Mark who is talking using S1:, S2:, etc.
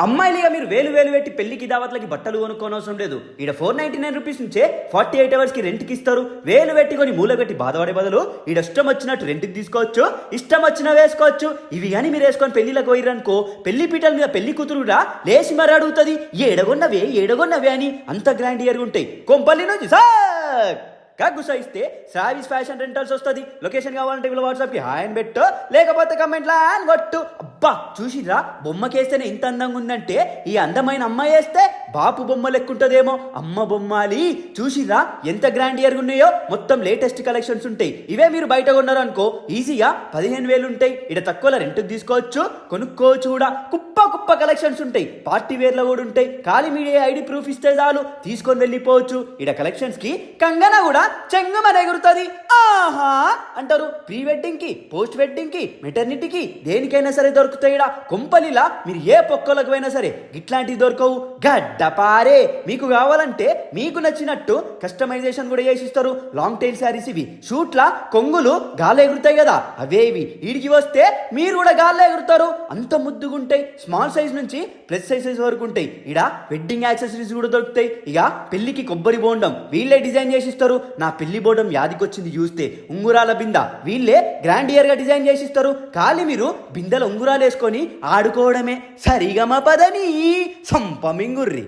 S1: అమ్మాయిలుగా మీరు వేలు వేలు పెట్టి పెళ్లికి దావత్లకి బట్టలు కొనుక్కోనవసరం లేదు. ఇక్కడ 499 రూపీస్ నుంచే 48 అవర్స్ కి రెంట్కి ఇస్తారు. వేలు పెట్టుకొని మూల పెట్టి బాధపడే బదులు ఈడ ఇష్టం వచ్చినట్టు రెంట్కి తీసుకోవచ్చు, ఇష్టం వచ్చిన వేసుకోవచ్చు. ఇవి కానీ మీరు వేసుకొని పెళ్లిలకు పోయిరనుకో, పెళ్లి పీటల మీద పెళ్లి కూతురు కూడా లేచి మరి అడుగుతుంది ఏడగొన్నవే అని. అంత గ్రాండ్ ఇయర్గా ఉంటాయి. కొంపల్లి నుంచి సార్ గుసా ఇస్తే శ్రావిస్ ఫ్యాషన్ రెంటల్స్ వస్తుంది. లొకేషన్ కావాలంటే వీళ్ళ వాట్సాప్కి హాయ్ అని పెట్టు, లేకపోతే కమెంట్లా అని కొట్టు. అబ్బా చూసిరా, బొమ్మకేస్తేనే ఇంత అందంగా ఉందంటే ఈ అందమైన అమ్మాయి వేస్తే బాపు బొమ్మ లెక్కుంటుందేమో. అమ్మ బొమ్మాలి చూసిరా ఎంత గ్రాండ్ ఇయర్గా ఉన్నాయో. మొత్తం లేటెస్ట్ కలెక్షన్స్ ఉంటాయి. ఇవే మీరు బయట కొన్నారు అనుకో ఈజీగా 15,000 ఉంటాయి. ఇక్కడ తక్కువలో రెంట్కి తీసుకోవచ్చు, కొనుక్కోవచ్చు కూడా. కుప్ప కలెక్షన్స్ ఉంటాయి. పార్టీ వేర్లో కూడా ఉంటాయి. ఖాళీ మీడియా ఐడి ప్రూఫ్ ఇస్తే చాలు తీసుకొని వెళ్ళిపోవచ్చు. ఇక్కడ కలెక్షన్స్ కి కంగన కూడా చెంగమని ఎగురుతుంది. ఆహా అంటారు. ప్రీ వెడ్డింగ్ కి, పోస్ట్ వెడ్డింగ్ కి, మెటర్నిటీకి దేనికైనా సరే దొరుకుతాయి. కొంపలిలా మీరు ఏ పొక్కలకు పోయినా సరే ఇట్లాంటివి దొరకవు. గడ్డపారే. మీకు కావాలంటే మీకు నచ్చినట్టు కస్టమైజేషన్ కూడా చేసిస్తారు. లాంగ్ టైల్ శారీస్ ఇవి. షూట్లా కొంగులు గాల్లో ఎగురుతాయి కదా, అవే ఇవి. వీడికి వస్తే మీరు కూడా గాల్లో ఎగురుతారు. అంత ముద్దుగుంటాయి. స్మాల్ సైజ్ నుంచి ప్లస్ సైజ్ వరకు ఉంటాయి. ఇడ వెడ్డింగ్ యాక్సెసరీస్ కూడా దొరుకుతాయి. ఇక పెళ్లికి కొబ్బరి బోండం వీళ్ళే డిజైన్ చేసిస్తారు. నా పెళ్లి బోర్డం యాదికొచ్చింది చూస్తే. ఉంగురాల బింద వీళ్ళే గ్రాండ్ ఇయర్ గా డిజైన్ చేసిస్తారు. ఖాళీ మీరు బిందెల ఉంగురాలు వేసుకొని ఆడుకోవడమే. సరిగమ పదని సంపమింగుర్రి.